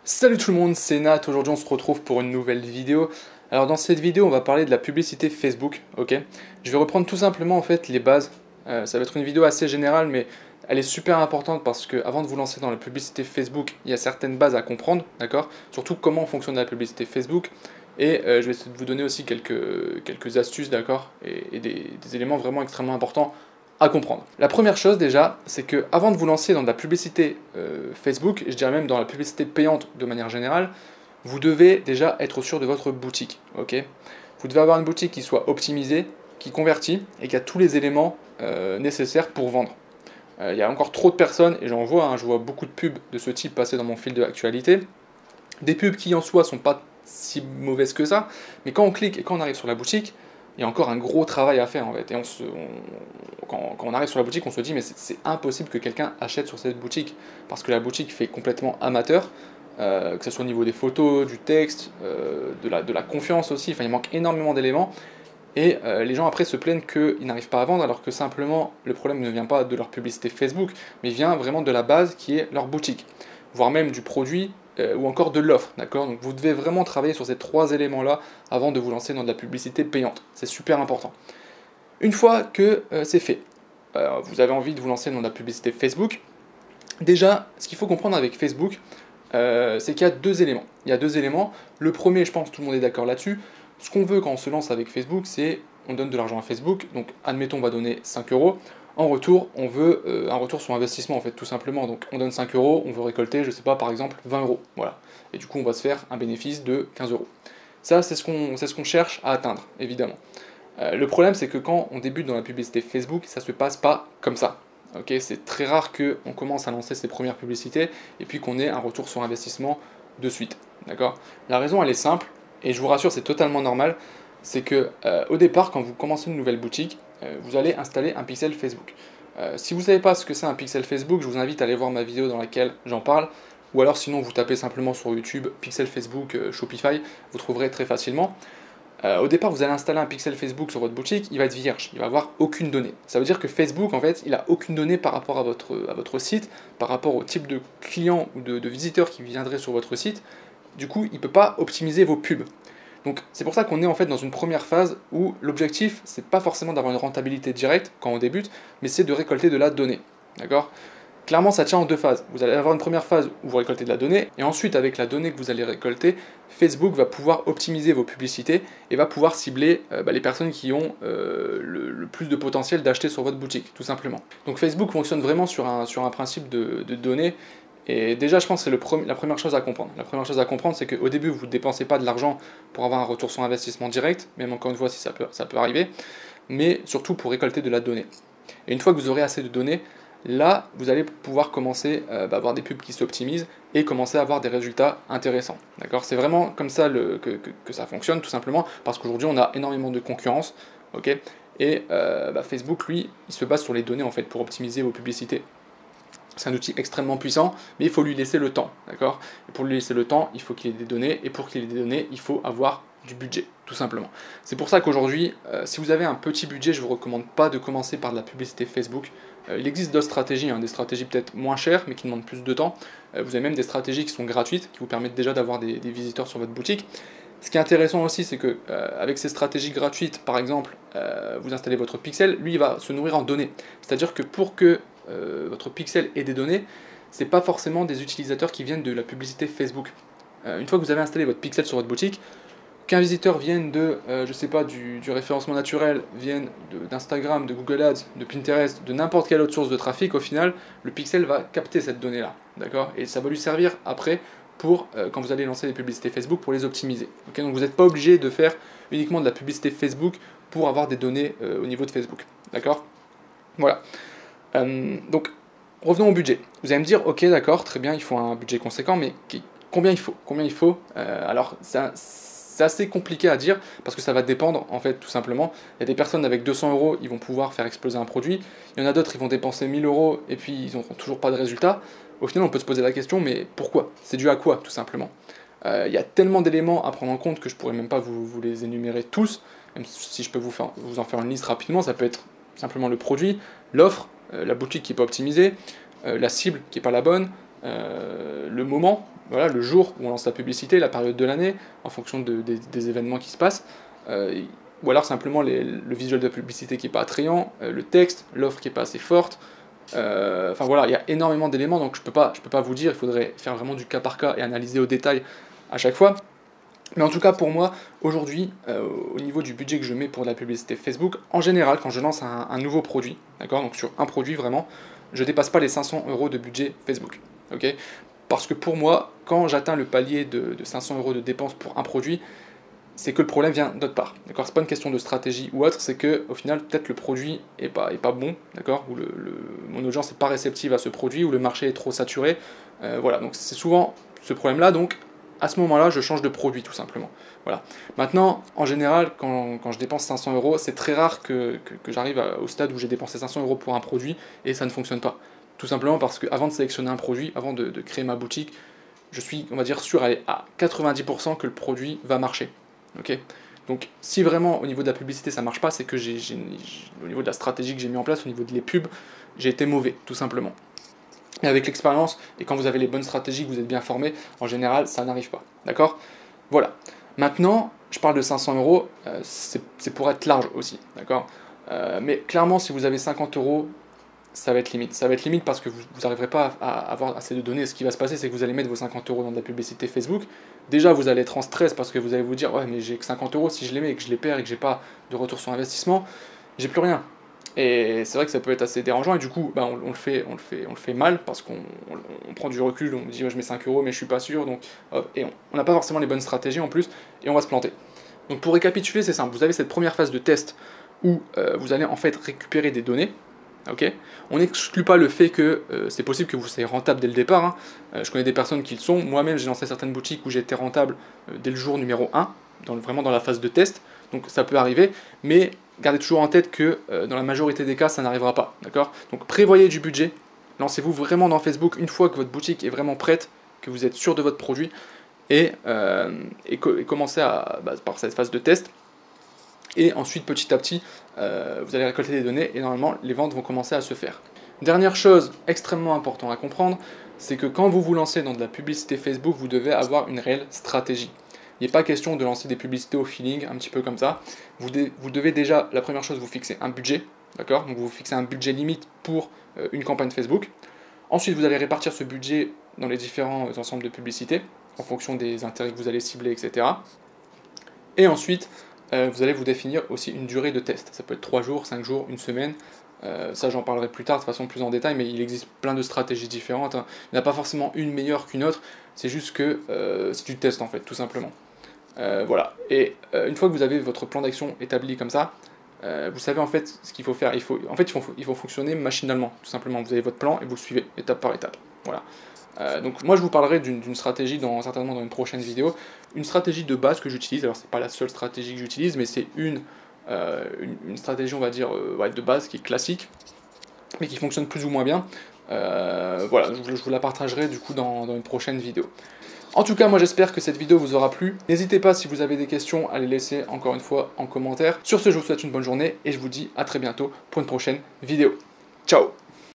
Salut tout le monde, c'est Nat. Aujourd'hui on se retrouve pour une nouvelle vidéo. Alors dans cette vidéo on va parler de la publicité Facebook, ok. Je vais reprendre tout simplement en fait les bases. Ça va être une vidéo assez générale mais elle est super importante parce que avant de vous lancer dans la publicité Facebook, il y a certaines bases à comprendre, d'accord. Surtout comment fonctionne la publicité Facebook. Et je vais essayer de vous donner aussi quelques astuces, d'accord, et des éléments vraiment extrêmement importants à comprendre. La première chose déjà, c'est que avant de vous lancer dans de la publicité Facebook, et je dirais même dans la publicité payante de manière générale, vous devez déjà être sûr de votre boutique, ok. Vous devez avoir une boutique qui soit optimisée, qui convertit et qui a tous les éléments nécessaires pour vendre. Il y a encore trop de personnes, et j'en vois, hein, je vois beaucoup de pubs de ce type passer dans mon fil de l'actualité, des pubs qui en soi sont pas si mauvaises que ça, mais quand on clique et quand on arrive sur la boutique, il y a encore un gros travail à faire en fait. Et quand on arrive sur la boutique, on se dit mais c'est impossible que quelqu'un achète sur cette boutique, parce que la boutique fait complètement amateur, que ce soit au niveau des photos, du texte, de la confiance aussi, enfin il manque énormément d'éléments, et les gens après se plaignent qu'ils n'arrivent pas à vendre, alors que simplement le problème ne vient pas de leur publicité Facebook, mais vient vraiment de la base qui est leur boutique, voire même du produit ou encore de l'offre, d'accord. Donc vous devez vraiment travailler sur ces trois éléments-là avant de vous lancer dans de la publicité payante, c'est super important. Une fois que c'est fait, vous avez envie de vous lancer dans de la publicité Facebook, déjà, ce qu'il faut comprendre avec Facebook, c'est qu'il y a deux éléments. Il y a deux éléments. Le premier, je pense que tout le monde est d'accord là-dessus. Ce qu'on veut quand on se lance avec Facebook, c'est on donne de l'argent à Facebook. Donc, admettons, on va donner 5 euros. En retour, on veut un retour sur investissement, en fait, tout simplement. Donc, on donne 5 euros, on veut récolter, je sais pas, par exemple, 20 euros. Voilà. Et du coup, on va se faire un bénéfice de 15 euros. Ça, c'est ce qu'on cherche à atteindre, évidemment. Le problème, c'est que quand on débute dans la publicité Facebook, ça se passe pas comme ça. Okay, c'est très rare qu'on commence à lancer ses premières publicités et puis qu'on ait un retour sur investissement de suite. D'accord. La raison, elle est simple, et je vous rassure, c'est totalement normal. C'est que au départ, quand vous commencez une nouvelle boutique, vous allez installer un pixel Facebook. Si vous ne savez pas ce que c'est un pixel Facebook, je vous invite à aller voir ma vidéo dans laquelle j'en parle. Ou alors sinon, vous tapez simplement sur YouTube pixel Facebook Shopify, vous trouverez très facilement. Au départ, vous allez installer un pixel Facebook sur votre boutique, il va être vierge, il va avoir aucune donnée. Ça veut dire que Facebook, en fait, il a aucune donnée par rapport à votre site, par rapport au type de client ou de visiteurs qui viendraient sur votre site. Du coup, il ne peut pas optimiser vos pubs. Donc c'est pour ça qu'on est en fait dans une première phase où l'objectif, c'est pas forcément d'avoir une rentabilité directe quand on débute, mais c'est de récolter de la donnée. D'accord. Clairement, ça tient en deux phases. Vous allez avoir une première phase où vous récoltez de la donnée, et ensuite, avec la donnée que vous allez récolter, Facebook va pouvoir optimiser vos publicités et va pouvoir cibler les personnes qui ont le plus de potentiel d'acheter sur votre boutique, tout simplement. Donc Facebook fonctionne vraiment sur un principe de données, et déjà, je pense que c'est la première chose à comprendre. La première chose à comprendre, c'est qu'au début, vous ne dépensez pas de l'argent pour avoir un retour sur investissement direct, même encore une fois si ça peut arriver, mais surtout pour récolter de la donnée. Et une fois que vous aurez assez de données, là, vous allez pouvoir commencer à avoir des pubs qui s'optimisent et commencer à avoir des résultats intéressants. D'accord. C'est vraiment comme ça que ça fonctionne, tout simplement, parce qu'aujourd'hui, on a énormément de concurrence, ok. Et Facebook, lui, il se base sur les données en fait pour optimiser vos publicités. C'est un outil extrêmement puissant, mais il faut lui laisser le temps, d'accord. Et pour lui laisser le temps, il faut qu'il ait des données, et pour qu'il ait des données, il faut avoir du budget, tout simplement. C'est pour ça qu'aujourd'hui, si vous avez un petit budget, je ne vous recommande pas de commencer par de la publicité Facebook. Il existe d'autres stratégies, hein, des stratégies peut-être moins chères, mais qui demandent plus de temps. Vous avez même des stratégies qui sont gratuites, qui vous permettent déjà d'avoir des visiteurs sur votre boutique. Ce qui est intéressant aussi, c'est que avec ces stratégies gratuites, par exemple, vous installez votre pixel, lui il va se nourrir en données. C'est-à-dire que pour que votre pixel ait des données, c'est pas forcément des utilisateurs qui viennent de la publicité Facebook. Une fois que vous avez installé votre pixel sur votre boutique, qu'un visiteur vienne de, je sais pas, du référencement naturel, vienne d'Instagram, de Google Ads, de Pinterest, de n'importe quelle autre source de trafic, au final, le pixel va capter cette donnée-là, d'accord. Et ça va lui servir après pour, quand vous allez lancer des publicités Facebook, pour les optimiser. Okay, donc vous n'êtes pas obligé de faire uniquement de la publicité Facebook pour avoir des données au niveau de Facebook, d'accord. Voilà. Donc, revenons au budget. Vous allez me dire, ok, d'accord, très bien, il faut un budget conséquent, mais combien il faut? Alors, c'est assez compliqué à dire, parce que ça va dépendre, en fait, tout simplement. Il y a des personnes avec 200 euros, ils vont pouvoir faire exploser un produit. Il y en a d'autres, ils vont dépenser 1000 euros, et puis ils n'auront toujours pas de résultat. Au final, on peut se poser la question, mais pourquoi? C'est dû à quoi, tout simplement? Il y a tellement d'éléments à prendre en compte que je pourrais même pas vous les énumérer tous, même si je peux vous en faire une liste rapidement. Ça peut être simplement le produit, l'offre, la boutique qui n'est pas optimisée, la cible qui n'est pas la bonne, le moment, voilà, le jour où on lance la publicité, la période de l'année, en fonction des événements qui se passent, ou alors simplement le visuel de la publicité qui n'est pas attrayant, le texte, l'offre qui n'est pas assez forte. Enfin voilà, il y a énormément d'éléments, donc je peux pas vous dire, il faudrait faire vraiment du cas par cas et analyser au détail à chaque fois. Mais en tout cas pour moi, aujourd'hui, au niveau du budget que je mets pour la publicité Facebook, en général, quand je lance un nouveau produit, d'accord, donc sur un produit vraiment, je dépasse pas les 500 € de budget Facebook, ok. Parce que pour moi, quand j'atteins le palier de 500 € de dépenses pour un produit, c'est que le problème vient d'autre part, d'accord. C'est pas une question de stratégie ou autre, c'est que au final, peut-être le produit est pas bon, d'accord, ou mon audience n'est pas réceptive à ce produit, ou le marché est trop saturé, voilà. Donc c'est souvent ce problème-là, donc à ce moment-là, je change de produit tout simplement. Voilà. Maintenant, en général, quand je dépense 500 €, c'est très rare que j'arrive au stade où j'ai dépensé 500 € pour un produit et ça ne fonctionne pas. Tout simplement parce qu'avant de sélectionner un produit, avant de créer ma boutique, je suis, on va dire, sûr à 90% que le produit va marcher. Okay. Donc si vraiment au niveau de la publicité ça marche pas, c'est que au niveau de la stratégie que j'ai mis en place, au niveau de les pubs, j'ai été mauvais, tout simplement. Et avec l'expérience, et quand vous avez les bonnes stratégies, que vous êtes bien formé, en général, ça n'arrive pas. D'accord? Voilà. Maintenant, je parle de 500 €, c'est pour être large aussi. D'accord? Mais clairement, si vous avez 50 €, ça va être limite. Ça va être limite parce que vous n'arriverez pas à avoir assez de données. Ce qui va se passer, c'est que vous allez mettre vos 50 € dans de la publicité Facebook. Déjà, vous allez être en stress parce que vous allez vous dire, ouais, mais j'ai que 50 €, si je les mets et que je les perds et que j'ai pas de retour sur investissement, j'ai plus rien. Et c'est vrai que ça peut être assez dérangeant, et du coup, bah, on le fait mal, parce qu'on prend du recul, on dit ouais, je mets 5 € mais je suis pas sûr, donc, hop, et on n'a pas forcément les bonnes stratégies en plus, et on va se planter. Donc pour récapituler, c'est simple, vous avez cette première phase de test où vous allez en fait récupérer des données. Okay. On n'exclut pas le fait que c'est possible que vous soyez rentable dès le départ, hein. Je connais des personnes qui le sont, moi-même j'ai lancé certaines boutiques où j'ai été rentable dès le jour numéro 1, vraiment dans la phase de test, donc ça peut arriver, mais gardez toujours en tête que dans la majorité des cas ça n'arrivera pas, d'accord. Donc prévoyez du budget, lancez-vous vraiment dans Facebook une fois que votre boutique est vraiment prête, que vous êtes sûr de votre produit, et commencez par cette phase de test. Et ensuite, petit à petit, vous allez récolter des données et normalement, les ventes vont commencer à se faire. Dernière chose extrêmement importante à comprendre, c'est que quand vous vous lancez dans de la publicité Facebook, vous devez avoir une réelle stratégie. Il n'est pas question de lancer des publicités au feeling, un petit peu comme ça. Vous devez déjà, la première chose, vous fixer un budget, d'accord? Donc vous fixez un budget limite pour une campagne Facebook. Ensuite, vous allez répartir ce budget dans les différents ensembles de publicités, en fonction des intérêts que vous allez cibler, etc. Et ensuite, vous allez vous définir aussi une durée de test. Ça peut être 3 jours, 5 jours, une semaine. Ça, j'en parlerai plus tard de façon plus en détail, mais il existe plein de stratégies différentes, hein. Il n'y en a pas forcément une meilleure qu'une autre, c'est juste que c'est du test en fait, tout simplement. Voilà. Et une fois que vous avez votre plan d'action établi comme ça, vous savez en fait ce qu'il faut faire. Il faut fonctionner machinalement, tout simplement. Vous avez votre plan et vous le suivez étape par étape. Voilà. Donc moi je vous parlerai d'une stratégie certainement dans une prochaine vidéo, une stratégie de base que j'utilise. Alors c'est pas la seule stratégie que j'utilise, mais c'est une stratégie, on va dire, de base qui est classique, mais qui fonctionne plus ou moins bien. Voilà, je vous la partagerai du coup dans une prochaine vidéo. En tout cas, moi j'espère que cette vidéo vous aura plu. N'hésitez pas, si vous avez des questions, à les laisser encore une fois en commentaire. Sur ce, je vous souhaite une bonne journée et je vous dis à très bientôt pour une prochaine vidéo. Ciao!